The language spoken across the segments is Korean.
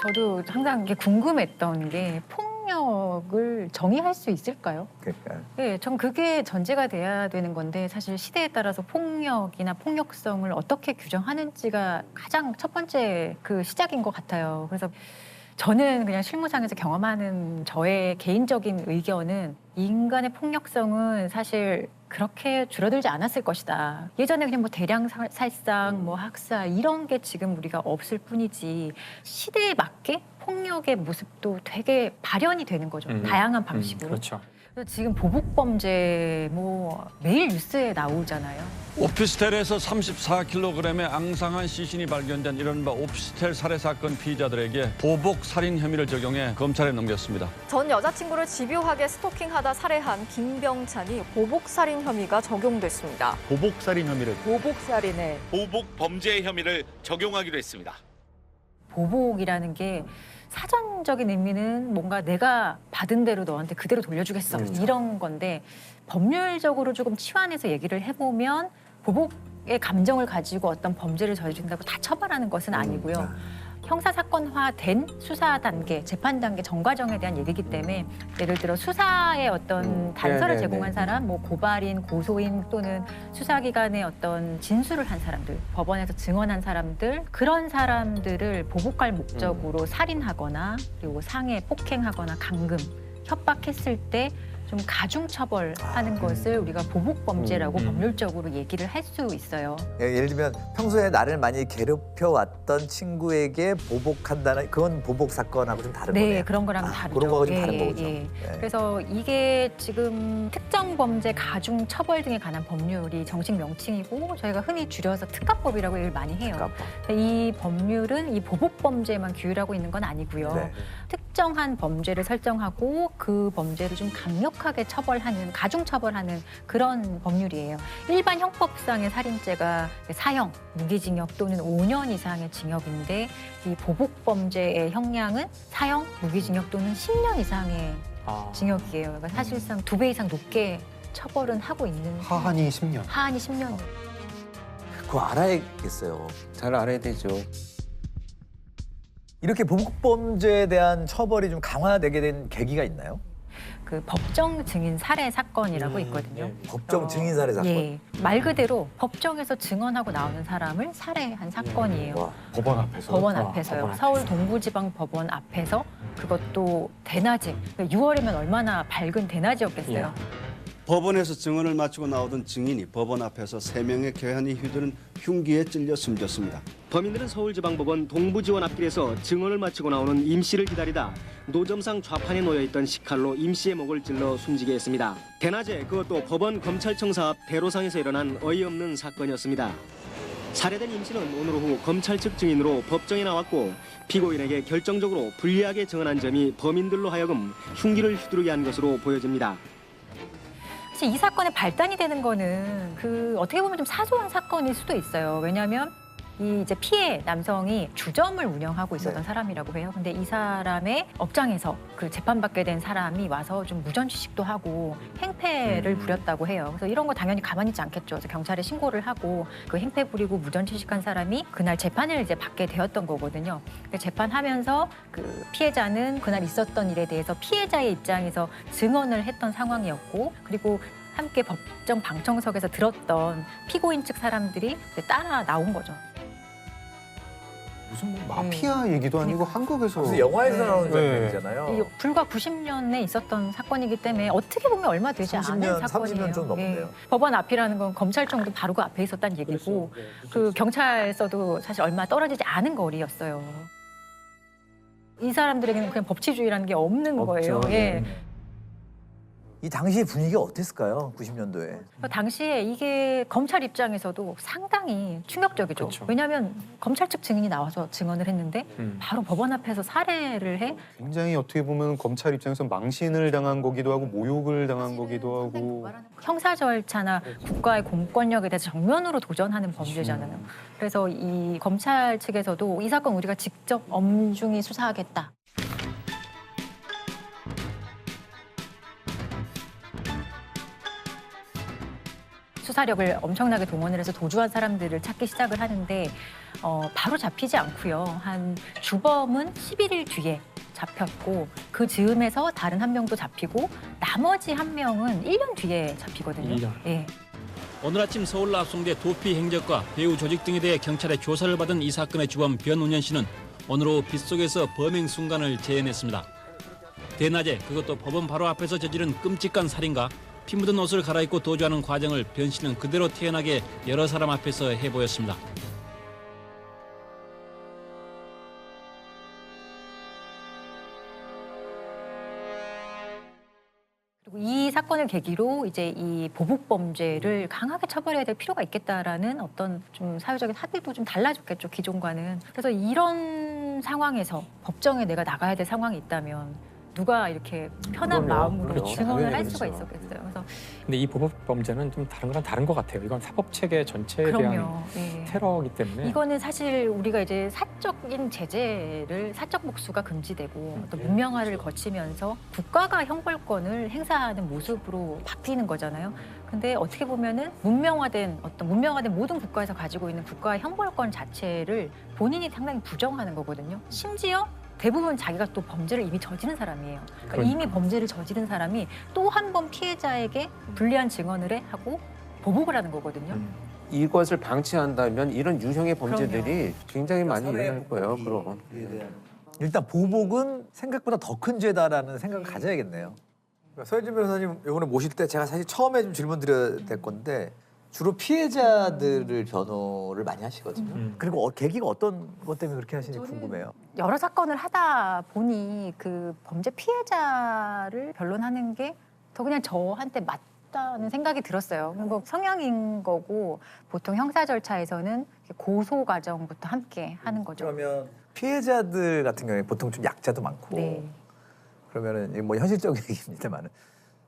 저도 항상 이게 궁금했던 게 폭력을 정의할 수 있을까요? 그러니까 네, 전 그게 전제가 돼야 되는 건데 사실 시대에 따라서 폭력이나 폭력성을 어떻게 규정하는지가 가장 첫 번째 그 시작인 것 같아요. 그래서 저는 그냥 실무상에서 경험하는 저의 개인적인 의견은 인간의 폭력성은 사실 그렇게 줄어들지 않았을 것이다. 예전에 그냥 뭐 대량 살상, 뭐 학살 이런 게 지금 우리가 없을 뿐이지 시대에 맞게 폭력의 모습도 되게 발현이 되는 거죠. 다양한 방식으로. 그렇죠. 그래서 지금 보복 범죄 뭐 매일 뉴스에 나오잖아요. 오피스텔에서 34kg의 앙상한 시신이 발견된 이른바 오피스텔 살해 사건 피의자들에게 보복 살인 혐의를 적용해 검찰에 넘겼습니다. 전 여자친구를 집요하게 스토킹하다 살해한 김병찬이 보복살인 혐의가 적용됐습니다. 보복살인 혐의를. 보복살인에 보복 범죄 혐의를 적용하기로 했습니다. 보복이라는 게 사전적인 의미는 뭔가 내가 받은 대로 너한테 그대로 돌려주겠어 이런 건데 법률적으로 조금 치환해서 얘기를 해보면 보복의 감정을 가지고 어떤 범죄를 저지른다고 다 처벌하는 것은 아니고요. 형사사건화된 수사 단계, 재판 단계 전 과정에 대한 얘기이기 때문에 예를 들어 수사의 어떤 단서를 네네네. 제공한 사람, 뭐 고발인, 고소인 또는 수사기관의 어떤 진술을 한 사람들, 법원에서 증언한 사람들 그런 사람들을 보복할 목적으로 살인하거나 그리고 상해, 폭행하거나 감금, 협박했을 때 좀 가중처벌하는 것을 우리가 보복범죄라고 법률적으로 얘기를 할 수 있어요. 예를 들면 평소에 나를 많이 괴롭혀왔던 친구에게 보복한다는 그건 보복 사건하고 좀 다른 거네요. 네, 그런 거랑 다르죠. 그런 거가 좀 다른 거죠. 예. 네. 그래서 이게 지금 특정 범죄 가중 처벌 등에 관한 법률이 정식 명칭이고 저희가 흔히 줄여서 특가법이라고 얘기를 많이 해요. 특가법. 이 법률은 이 보복 범죄만 규율하고 있는 건 아니고요. 네. 특정한 범죄를 설정하고 그 범죄를 좀 강력하게 처벌하는 가중 처벌하는 그런 법률이에요. 일반 형법상의 살인죄가 사형, 무기징역 또는 5년 이상의 징역인데 이 보복 범죄의 형량은 사형, 무기징역 또는 10년 이상의 징역이에요. 그러니까 사실상 2배 이상 높게 처벌은 하고 있는 하한이 10년. 하한이 10년. 그거 알아야겠어요. 잘 알아야 되죠. 이렇게 보복 범죄에 대한 처벌이 좀 강화되게 된 계기가 있나요? 그 법정 증인 살해 사건이라고 있거든요. 법정 증인 살해 사건. 예, 말 그대로 법정에서 증언하고 나오는 사람을 살해한 사건이에요. 와. 법원 앞에서. 법원 앞에서요. 법원 서울 동부지방법원 앞에서 그것도 대낮에 6월이면 얼마나 밝은 대낮이었겠어요. 법원에서 증언을 마치고 나오던 증인이 법원 앞에서 3명의 괴한이 휘두른 흉기에 찔려 숨졌습니다. 범인들은 서울지방법원 동부지원 앞길에서 증언을 마치고 나오는 임 씨를 기다리다 노점상 좌판에 놓여있던 식칼로 임 씨의 목을 찔러 숨지게 했습니다. 대낮에 그것도 법원 검찰청사 앞 대로상에서 일어난 어이없는 사건이었습니다. 살해된 임 씨는 오늘 오후 검찰 측 증인으로 법정에 나왔고 피고인에게 결정적으로 불리하게 증언한 점이 범인들로 하여금 흉기를 휘두르게 한 것으로 보여집니다. 사실 이 사건의 발단이 되는 거는 그 어떻게 보면 좀 사소한 사건일 수도 있어요. 왜냐하면 이 이제 피해 남성이 주점을 운영하고 있었던 네. 사람이라고 해요. 근데 이 사람의 업장에서 그 재판받게 된 사람이 와서 좀 무전취식도 하고 행패를 부렸다고 해요. 그래서 이런 거 당연히 가만히 있지 않겠죠. 그래서 경찰에 신고를 하고 그 행패 부리고 무전취식한 사람이 그날 재판을 이제 받게 되었던 거거든요. 근데 재판하면서 그 피해자는 그날 있었던 일에 대해서 피해자의 입장에서 증언을 했던 상황이었고 그리고 함께 법정 방청석에서 들었던 피고인 측 사람들이 이제 따라 나온 거죠. 무슨 뭐 마피아 얘기도 아니고 한국에서. 무슨 영화에서 네. 나오는 네. 장면이잖아요. 이 불과 90년에 있었던 사건이기 때문에 어떻게 보면 얼마 되지 30년, 않은 사건이에요. 30년 좀 넘네요. 법원 앞이라는 건 검찰청도 바로 그 앞에 있었다는 얘기고 그 경찰서도 사실 얼마 떨어지지 않은 거리였어요. 이 사람들에게는 그냥 법치주의라는 게 없는 거예요. 예. 이 당시의 분위기가 어땠을까요? 90년도에. 당시에 이게 검찰 입장에서도 상당히 충격적이죠. 그렇죠. 왜냐하면 검찰 측 증인이 나와서 증언을 했는데 바로 법원 앞에서 살해를 해. 굉장히 어떻게 보면 검찰 입장에서 망신을 당한 거기도 하고 모욕을 당한 거기도 하고. 형사 절차나 국가의 공권력에 대해서 정면으로 도전하는 범죄잖아요. 그래서 이 검찰 측에서도 이 사건 우리가 직접 엄중히 수사하겠다. 수사력을 엄청나게 동원을 해서 도주한 사람들을 찾기 시작을 하는데 바로 잡히지 않고요. 한 주범은 11일 뒤에 잡혔고 그 즈음에서 다른 한 명도 잡히고 나머지 한 명은 1년 뒤에 잡히거든요. 1년. 예. 오늘 아침 서울 납송대 도피 행적과 배후 조직 등에 대해 경찰의 조사를 받은 이 사건의 주범 변운현 씨는 오늘 오후 빗속에서 범행 순간을 재현했습니다. 대낮에 그것도 법원 바로 앞에서 저지른 끔찍한 살인과 피 묻은 옷을 갈아입고 도주하는 과정을 변 씨는 그대로 태연하게 여러 사람 앞에서 해보였습니다. 그리고 이 사건을 계기로 이제 이 보복 범죄를 강하게 처벌해야 될 필요가 있겠다라는 어떤 좀 사회적인 합의도 좀 달라졌겠죠, 기존과는. 그래서 이런 상황에서 법정에 내가 나가야 될 상황이 있다면 누가 이렇게 편한 그럼요. 마음으로 그렇죠. 증언을 할 당연히 수가 그렇죠. 있었겠어요. 그래서 근데 이 보복 범죄는 좀 다른 거랑 다른 것 같아요. 이건 사법 체계 전체에 그럼요. 예. 테러이기 때문에 이거는 사실 우리가 이제 사적인 제재를 사적 복수가 금지되고 또 문명화를 거치면서 국가가 형벌권을 행사하는 모습으로 바뀌는 거잖아요. 근데 어떻게 보면은 문명화된 모든 국가에서 가지고 있는 국가의 형벌권 자체를 본인이 상당히 부정하는 거거든요. 심지어 대부분 자기가 또 범죄를 이미 저지른 사람이에요. 그러니까 이미 범죄를 저지른 사람이 또 한 번 피해자에게 불리한 증언을 하고 보복을 하는 거거든요. 이것을 방치한다면 이런 유형의 범죄들이 굉장히 많이 일어날 거예요. 그럼. 일단 보복은 생각보다 더 큰 죄다라는 생각을 가져야겠네요. 서현진 변호사님 이번에 모실 때 제가 사실 처음에 좀 질문 드려야 될 건데 주로 피해자들을 변호를 많이 하시거든요. 그리고 계기가 어떤 것 때문에 그렇게 하시는지 궁금해요. 여러 사건을 하다 보니 그 범죄 피해자를 변론하는 게 더 그냥 저한테 맞다는 생각이 들었어요. 뭐 성향인 거고 보통 형사 절차에서는 고소 과정부터 함께 하는 거죠. 그러면 피해자들 같은 경우에 보통 좀 약자도 많고 네. 그러면은 뭐 현실적인 얘기입니다만은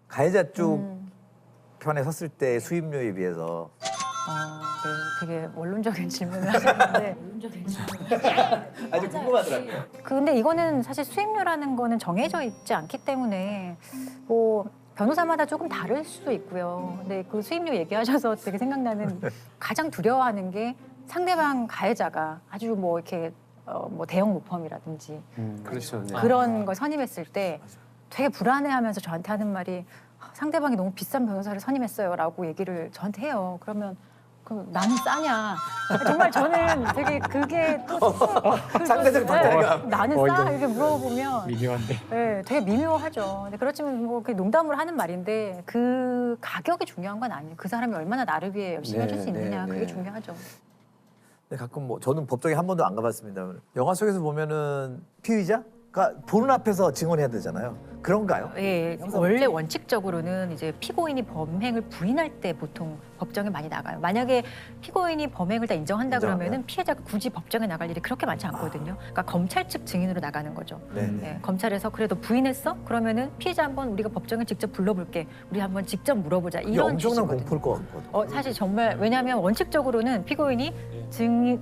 가해자 쪽 편에 섰을 때 수임료에 비해서 네, 되게 원론적인 질문을 하셨는데 아주 궁금하더라고요. 근데 이거는 사실 수임료라는 거는 정해져 있지 않기 때문에 뭐 변호사마다 조금 다를 수도 있고요. 근데 그 수임료 얘기하셔서 되게 생각나는 가장 두려워하는 게 상대방 가해자가 아주 뭐 이렇게 뭐 대형 모범이라든지 그렇죠. 네. 그런 걸 선임했을 때 되게 불안해하면서 저한테 하는 말이 상대방이 너무 비싼 변호사를 선임했어요라고 얘기를 저한테 해요. 그러면 나는 싸냐? 정말 저는 되게 그게 또 상대적 박탈감. 나는 싸 이렇게 물어보면 미묘한데. 네, 되게 미묘하죠. 근데 그렇지만 뭐 그게 농담으로 하는 말인데 그 가격이 중요한 건 아니에요. 그 사람이 얼마나 나를 위해 열심히 해줄 수 있느냐 그게 중요하죠. 근데 가끔 뭐 저는 법정에 한 번도 안 가봤습니다. 영화 속에서 보면은 피의자가 보는 앞에서 증언해야 되잖아요. 그런가요? 예, 원래 원칙적으로는 이제 피고인이 범행을 부인할 때 보통 법정에 많이 나가요. 만약에 피고인이 범행을 다 인정한다 그러면은 피해자가 굳이 법정에 나갈 일이 그렇게 많지 않거든요. 그러니까 검찰 측 증인으로 나가는 거죠. 네, 검찰에서 그래도 부인했어? 그러면은 피해자 한번 우리가 법정에 직접 불러볼게. 우리 한번 직접 물어보자. 이게 이런 엄청난 취지거든요. 공포일 것 같거든요. 사실 정말 왜냐하면 원칙적으로는 피고인이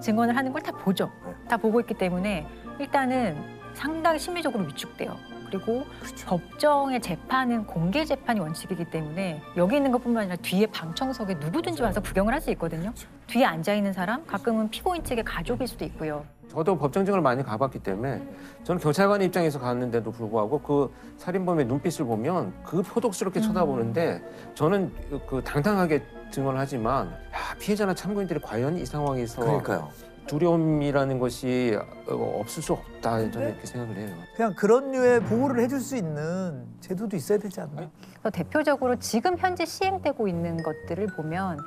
증언을 하는 걸 다 보죠. 다 보고 있기 때문에 일단은 상당히 심리적으로 위축돼요. 그리고 법정의 재판은 공개 재판이 원칙이기 때문에 여기 있는 것뿐만 아니라 뒤에 방청석에 누구든지 와서 구경을 할 수 있거든요. 뒤에 앉아 있는 사람, 가끔은 피고인 측의 가족일 수도 있고요. 저도 법정증을 많이 가봤기 때문에 저는 경찰관 입장에서 갔는데도 불구하고 그 살인범의 눈빛을 보면 그 표독스럽게 쳐다보는데 저는 그 당당하게 증언을 하지만 피해자나 참고인들이 과연 이 상황에서 그러니까요. 두려움이라는 것이 없을 수 없다 저는 이렇게 생각을 해요. 그냥 그런 류의 보호를 해줄 수 있는 제도도 있어야 되지 않나? 그래서 대표적으로 지금 현재 시행되고 있는 것들을 보면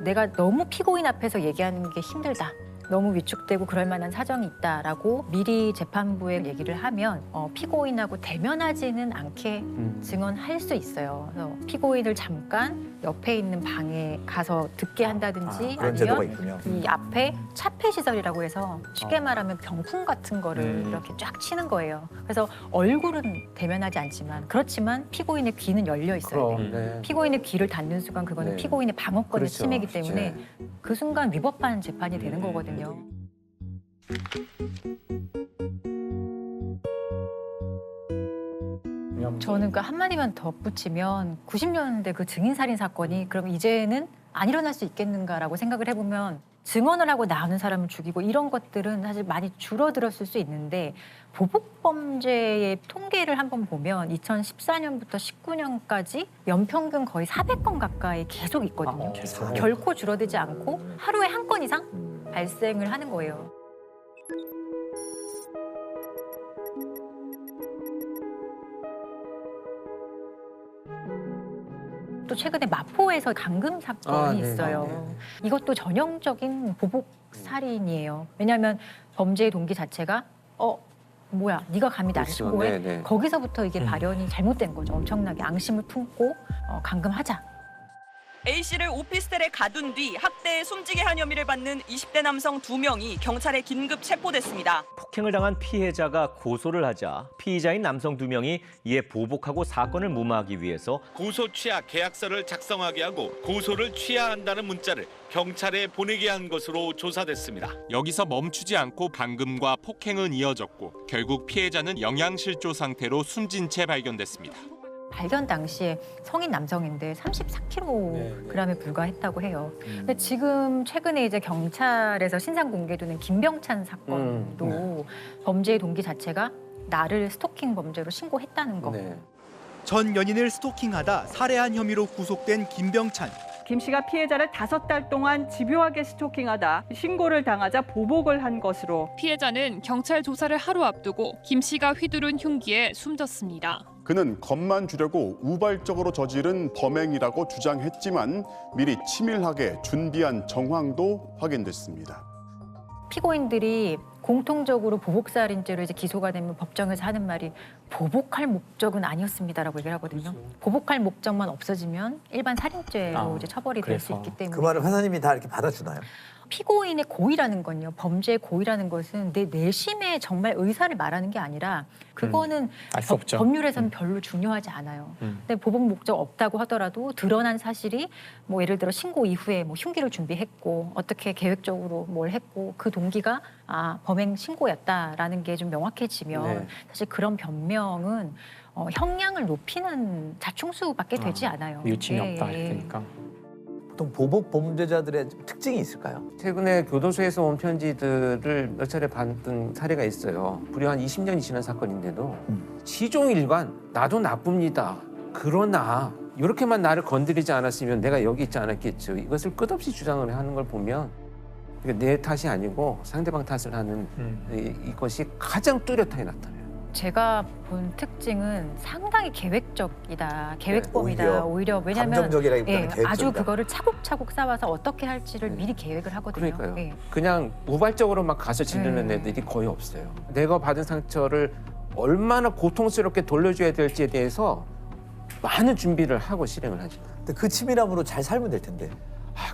내가 너무 피고인 앞에서 얘기하는 게 힘들다. 너무 위축되고 그럴 만한 사정이 있다라고 미리 재판부에 얘기를 하면 피고인하고 대면하지는 않게 증언할 수 있어요. 그래서 피고인을 잠깐 옆에 있는 방에 가서 듣게 한다든지 그런 제도가 아니면 있군요. 이 앞에 차폐 시설이라고 해서 쉽게 말하면 병풍 같은 거를 이렇게 쫙 치는 거예요. 그래서 얼굴은 대면하지 않지만 그렇지만 피고인의 귀는 열려 있어야 돼요. 네. 피고인의 귀를 닫는 순간 그거는 네. 피고인의 방어권의 그렇죠. 침해이기 때문에 그 순간 위법한 재판이 되는 거거든요. 저는 그 한마디만 덧붙이면 90년대 그 증인살인 사건이 그럼 이제는 안 일어날 수 있겠는가라고 생각을 해보면 증언을 하고 나오는 사람을 죽이고 이런 것들은 사실 많이 줄어들었을 수 있는데 보복 범죄의 통계를 한번 보면 2014년부터 19년까지 연평균 거의 400건 가까이 계속 있거든요. 결코 줄어들지 않고 하루에 한 건 이상 발생을 하는 거예요. 또 최근에 마포에서 감금 사건이 있어요. 이것도 전형적인 보복 살인이에요. 왜냐하면 범죄의 동기 자체가 뭐야 네가 감히 나를 그렇죠. 신고해? 네네. 거기서부터 이게 발현이 잘못된 거죠. 엄청나게 앙심을 품고 감금하자. A씨를 오피스텔에 가둔 뒤 학대에 숨지게 한 혐의를 받는 20대 남성 2명이 경찰에 긴급 체포됐습니다. 폭행을 당한 피해자가 고소를 하자 피의자인 남성 2명이 이에 보복하고 사건을 무마하기 위해서 고소 취하 계약서를 작성하게 하고 고소를 취하한다는 문자를 경찰에 보내게 한 것으로 조사됐습니다. 여기서 멈추지 않고 감금과 폭행은 이어졌고 결국 피해자는 영양실조 상태로 숨진 채 발견됐습니다. 발견 당시에 성인 남성인데 34kg에 불과했다고 해요. 근데 지금 최근에 이제 경찰에서 신상 공개되는 김병찬 사건도 범죄의 동기 자체가 나를 스토킹 범죄로 신고했다는 거. 전 연인을 스토킹하다 살해한 혐의로 구속된 김병찬. 김 씨가 피해자를 5달 동안 집요하게 스토킹하다 신고를 당하자 보복을 한 것으로 피해자는 경찰 조사를 하루 앞두고 김 씨가 휘두른 흉기에 숨졌습니다. 그는 겁만 주려고 우발적으로 저지른 범행이라고 주장했지만 미리 치밀하게 준비한 정황도 확인됐습니다. 피고인들이 공통적으로 보복살인죄로 이제 기소가 되면 법정에서 하는 말이 보복할 목적은 아니었습니다라고 얘기를 하거든요. 보복할 목적만 없어지면 일반 살인죄로 이제 처벌이 될 수 있기 때문에. 그 말을 판사님이 다 이렇게 받아주나요? 피고인의 고의라는 건요. 범죄의 고의라는 것은 내 내심의 정말 의사를 말하는 게 아니라 그거는 알 수 없죠. 법률에서는 별로 중요하지 않아요. 근데 보복 목적 없다고 하더라도 드러난 사실이 뭐 예를 들어 신고 이후에 뭐 흉기를 준비했고 어떻게 계획적으로 뭘 했고 그 동기가 범행 신고였다라는 게 좀 명확해지면 사실 그런 변명은 형량을 높이는 자충수밖에 되지 않아요. 유침이 없다 그러니까. 보통 보복 범죄자들의 특징이 있을까요? 최근에 교도소에서 온 편지들을 몇 차례 받은 사례가 있어요. 무려 한 20년이 지난 사건인데도 시종일관 나도 나쁩니다. 그러나 이렇게만 나를 건드리지 않았으면 내가 여기 있지 않았겠죠. 이것을 끝없이 주장을 하는 걸 보면 내 탓이 아니고 상대방 탓을 하는 이것이 가장 뚜렷하게 나타나요. 제가 본 특징은 상당히 계획적이다, 계획범이다. 오히려 왜냐하면 감정적이라기보다는 계획적이다. 아주 그거를 차곡차곡 쌓아서 어떻게 할지를 미리 계획을 하거든요. 그러니까요. 그냥 우발적으로 막 가서 지르는 애들이 거의 없어요. 내가 받은 상처를 얼마나 고통스럽게 돌려줘야 될지에 대해서 많은 준비를 하고 실행을 하죠. 근데 그 치밀함으로 잘 살면 될 텐데.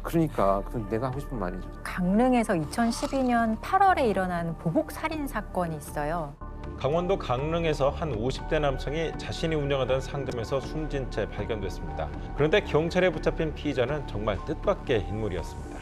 그러니까 그건 내가 하고 싶은 말이죠. 강릉에서 2012년 8월에 일어난 보복 살인 사건이 있어요. 강원도 강릉에서 한 50대 남성이 자신이 운영하던 상점에서 숨진 채 발견됐습니다. 그런데 경찰에 붙잡힌 피의자는 정말 뜻밖의 인물이었습니다.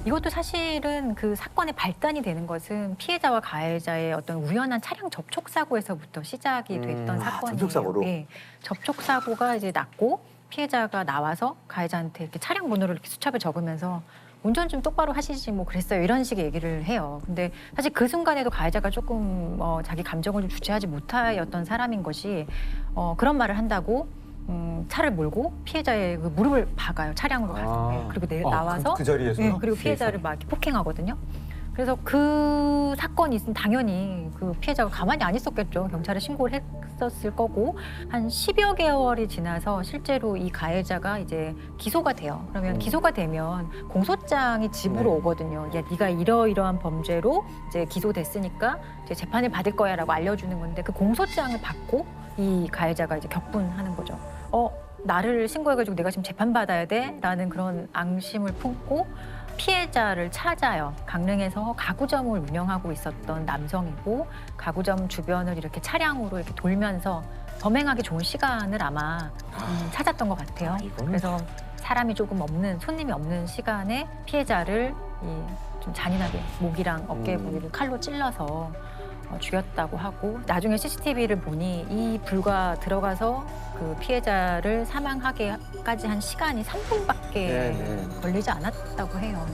이것도 사실은 그 사건의 발단이 되는 것은 피해자와 가해자의 어떤 우연한 차량 접촉 사고에서부터 시작이 됐던 사건이에요. 접촉 사고로. 네, 접촉 사고가 이제 났고 피해자가 나와서 가해자한테 이렇게 차량 번호를 이렇게 수첩에 적으면서 운전 좀 똑바로 하시지 뭐 그랬어요. 이런 식의 얘기를 해요. 근데 사실 그 순간에도 가해자가 조금 자기 감정을 좀 주체하지 못하였던 사람인 것이 그런 말을 한다고 차를 몰고 피해자의 그 무릎을 박아요. 차량으로 가서. 그리고 나와서 그 자리에서요? 그리고 피해자를 막 이렇게 폭행하거든요. 그래서 그 사건이 있으면 당연히 그 피해자가 가만히 안 있었겠죠. 경찰에 신고를 했었을 거고 한 10여 개월이 지나서 실제로 이 가해자가 이제 기소가 돼요. 그러면 기소가 되면 공소장이 집으로 오거든요. 야, 네가 이러이러한 범죄로 이제 기소됐으니까 이제 재판을 받을 거야라고 알려주는 건데 그 공소장을 받고 이 가해자가 이제 격분하는 거죠. 나를 신고해가지고 내가 지금 재판받아야 돼? 라는 그런 앙심을 품고 피해자를 찾아요. 강릉에서 가구점을 운영하고 있었던 남성이고 가구점 주변을 이렇게 차량으로 이렇게 돌면서 범행하기 좋은 시간을 아마 찾았던 것 같아요. 그래서 사람이 조금 없는, 손님이 없는 시간에 피해자를 좀 잔인하게 목이랑 어깨 부위를 칼로 찔러서 죽였다고 하고 나중에 CCTV를 보니 이 불과 들어가서 그 피해자를 사망하게까지 한 시간이 3분밖에 걸리지 않았다고 해요.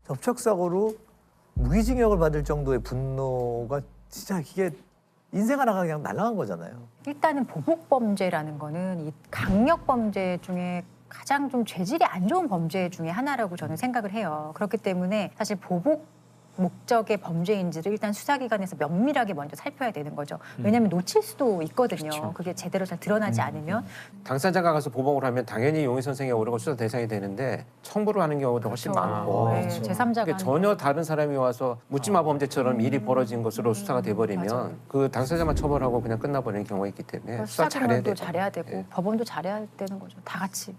접촉사고로 무기징역을 받을 정도의 분노가 진짜 이게 인생 하나가 그냥 날아간 거잖아요. 일단은 보복 범죄라는 거는 이 강력 범죄 중에 가장 좀 죄질이 안 좋은 범죄 중에 하나라고 저는 생각을 해요. 그렇기 때문에 사실 보복 목적의 범죄인지를 일단 수사기관에서 면밀하게 먼저 살펴야 되는 거죠. 왜냐하면 놓칠 수도 있거든요. 그렇죠. 그게 제대로 잘 드러나지 않으면. 당사자가 가서 보복을 하면 당연히 용의 선생이 오르고 수사 대상이 되는데 청부를 하는 경우도 훨씬 그렇죠. 많고 네, 제3자가 그러니까 전혀 다른 사람이 와서 묻지마 범죄처럼 일이 벌어진 것으로 수사가 돼버리면 그 당사자만 처벌하고 그냥 끝나버리는 경우가 있기 때문에 수사 잘해야 수사기관도 돼요. 잘해야 되고 법원도 잘해야 되는 거죠. 다 같이.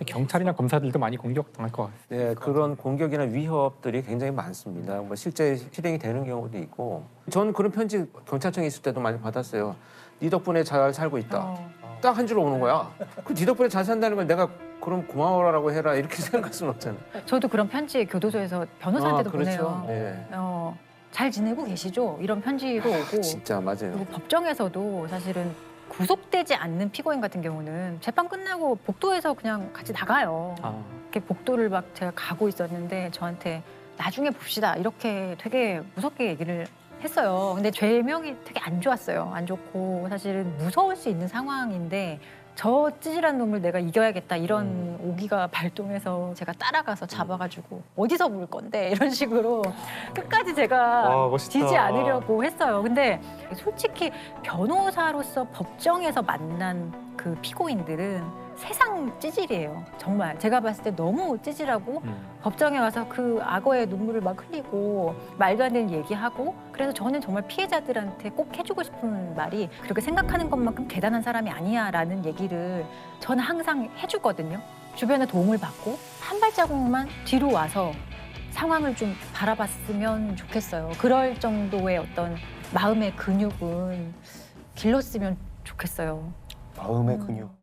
경찰이나 검사들도 많이 공격당할 것 같아요. 네, 그런 공격이나 위협들이 굉장히 많습니다. 뭐 실제 실행이 되는 경우도 있고, 저는 그런 편지 경찰청에 있을 때도 많이 받았어요. 네 덕분에 잘 살고 있다. 딱 한 줄 오는 거야. 그 네 덕분에 잘 산다는 걸 내가 그럼 고마워라고 해라 이렇게 생각할 수는 없잖아요. 저도 그런 편지 교도소에서 변호사한테도 그렇죠. 보내요. 네. 잘 지내고 계시죠? 이런 편지도 오고. 진짜 맞아요. 그리고 법정에서도 사실은 구속되지 않는 피고인 같은 경우는 재판 끝나고 복도에서 그냥 같이 나가요. 이렇게 복도를 막 제가 가고 있었는데 저한테 나중에 봅시다 이렇게 되게 무섭게 얘기를 했어요. 근데 죄명이 되게 안 좋았어요. 안 좋고 사실은 무서울 수 있는 상황인데 저 찌질한 놈을 내가 이겨야겠다 이런 오기가 발동해서 제가 따라가서 잡아가지고 어디서 물 건데 이런 식으로 끝까지 제가 멋있다. 지지 않으려고 했어요. 근데 솔직히 변호사로서 법정에서 만난 그 피고인들은 세상 찌질이에요. 정말 제가 봤을 때 너무 찌질하고 법정에 와서 그 악어의 눈물을 막 흘리고 말도 안 되는 얘기하고 그래서 저는 정말 피해자들한테 꼭 해주고 싶은 말이 그렇게 생각하는 것만큼 대단한 사람이 아니야 라는 얘기를 저는 항상 해주거든요. 주변에 도움을 받고 한 발자국만 뒤로 와서 상황을 좀 바라봤으면 좋겠어요. 그럴 정도의 어떤 마음의 근육은 길렀으면 좋겠어요. 마음의 근육.